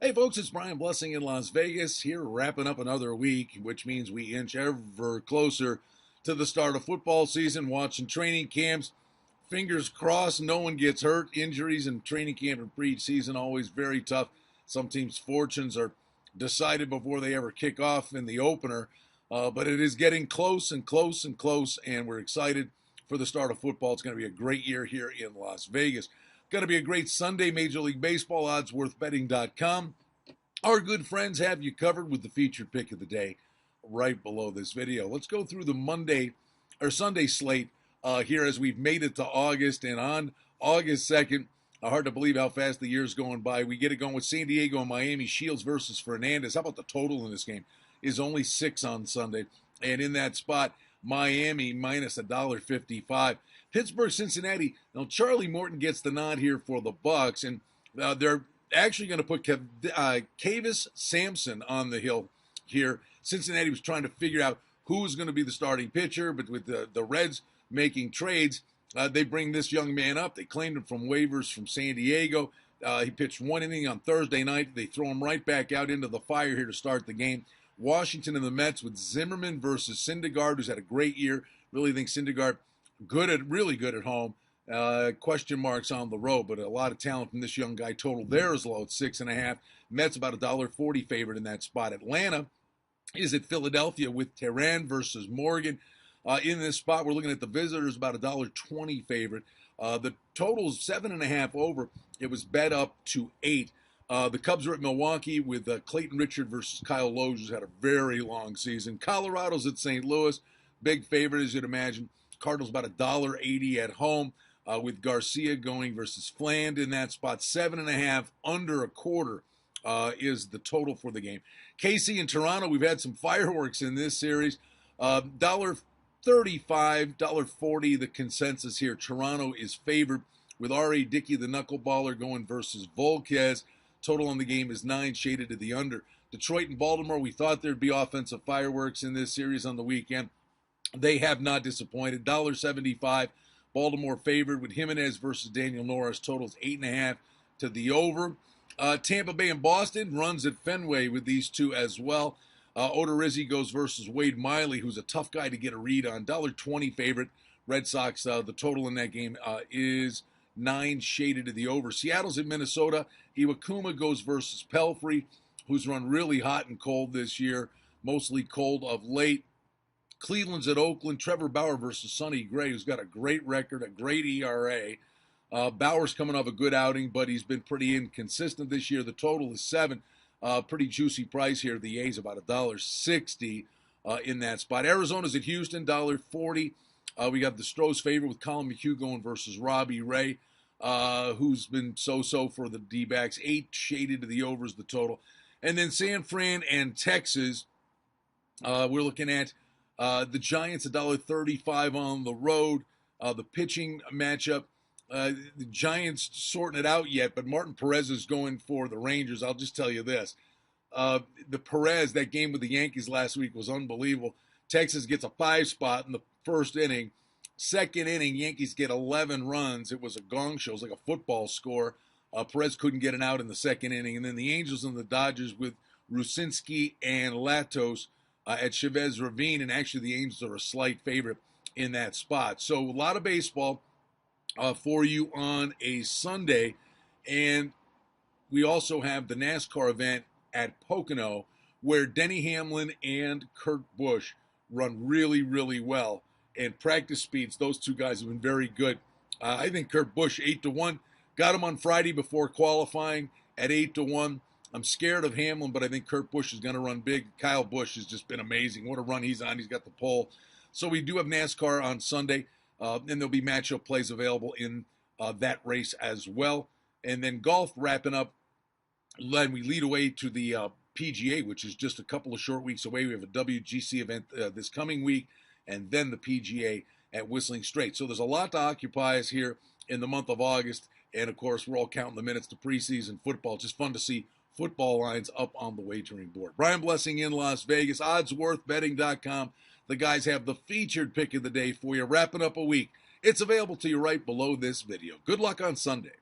Hey folks, it's Brian Blessing in Las Vegas here, wrapping up another week, which means we inch ever closer to the start of football season, watching training camps. Fingers crossed, no one gets hurt. Injuries in training camp and pre-season always very tough. Some teams' fortunes are decided before they ever kick off in the opener, but it is getting close and close and close, and we're excited for the start of football. It's going to be a great year here in Las Vegas. Going to be a great Sunday. Major League Baseball, oddsworthbetting.com. Our good friends have you covered with the featured pick of the day right below this video. Let's go through the Monday or Sunday slate here as we've made it to August. And on August 2nd, hard to believe how fast the year's going by. We get it going with San Diego and Miami. Shields versus Fernandez. How about the total in this game? Is only 6 on Sunday. And in that spot, Miami minus $1.55. Pittsburgh, Cincinnati. Now, Charlie Morton gets the nod here for the Bucks, and they're actually going to put Kavis Sampson on the hill here. Cincinnati was trying to figure out who was going to be the starting pitcher, but with the Reds making trades, they bring this young man up. They claimed him from waivers from San Diego. He pitched one inning on Thursday night. They throw him right back out into the fire here to start the game. Washington and the Mets with Zimmerman versus Syndergaard, who's had a great year. Really think Syndergaard really good at home. Question marks on the road, but a lot of talent from this young guy. Total there is low at 6.5. Mets about $1.40 favorite in that spot. Atlanta is at Philadelphia with Tehran versus Morgan. In this spot, we're looking at the visitors about $1.20 favorite. The total is 7.5 over. It was bet up to 8. The Cubs are at Milwaukee with Clayton Richard versus Kyle Loge, who's had a very long season. Colorado's at St. Louis. Big favorite, as you'd imagine. Cardinals about $1.80 at home, with Garcia going versus Fland in that spot. 7.5 under a quarter is the total for the game. KC and Toronto, we've had some fireworks in this series. $1.35, $1.40 the consensus here. Toronto is favored with R.A. Dickey, the knuckleballer, going versus Volquez. Total on the game is 9, shaded to the under. Detroit and Baltimore, we thought there'd be offensive fireworks in this series on the weekend. They have not disappointed. $1.75. Baltimore favored with Jimenez versus Daniel Norris. Totals 8.5 to the over. Tampa Bay and Boston runs at Fenway with these two as well. Odorizzi goes versus Wade Miley, who's a tough guy to get a read on. $1.20 favorite. Red Sox, the total in that game is 9, shaded to the over. Seattle's at Minnesota. Iwakuma goes versus Pelfrey, who's run really hot and cold this year, mostly cold of late. Cleveland's at Oakland. Trevor Bauer versus Sonny Gray, who's got a great record, a great ERA. Bauer's coming off a good outing, but he's been pretty inconsistent this year. The total is 7. Pretty juicy price here. The A's about $1.60 in that spot. Arizona's at Houston, $1.40. We got the Stros favorite with Colin McHugh going versus Robbie Ray, who's been so-so for the D-backs. 8, shaded to the overs, the total. And then San Fran and Texas, we're looking at the Giants, $1.35 on the road. The pitching matchup, the Giants sorting it out yet, but Martin Perez is going for the Rangers. I'll just tell you this. The Perez, that game with the Yankees last week was unbelievable. Texas gets a 5 spot in the first inning. Second inning, Yankees get 11 runs. It was a gong show. It was like a football score. Perez couldn't get an out in the second inning. And then the Angels and the Dodgers with Rucinski and Latos at Chavez Ravine, and actually the Angels are a slight favorite in that spot. So a lot of baseball for you on a Sunday, and we also have the NASCAR event at Pocono, where Denny Hamlin and Kurt Busch run really, really well. And practice speeds, those two guys have been very good. I think Kurt Busch 8-1, got him on Friday before qualifying at 8-1. I'm scared of Hamlin, but I think Kurt Busch is going to run big. Kyle Busch has just been amazing. What a run he's on. He's got the pole. So we do have NASCAR on Sunday, and there'll be matchup plays available in that race as well. And then golf wrapping up. Then we lead away to the PGA, which is just a couple of short weeks away. We have a WGC event this coming week, and then the PGA at Whistling Straits. So there's a lot to occupy us here in the month of August. And, of course, we're all counting the minutes to preseason football. Just fun to see football lines up on the wagering board. Brian Blessing in Las Vegas, oddsworthbetting.com. The guys have the featured pick of the day for you, wrapping up a week. It's available to you right below this video. Good luck on Sunday.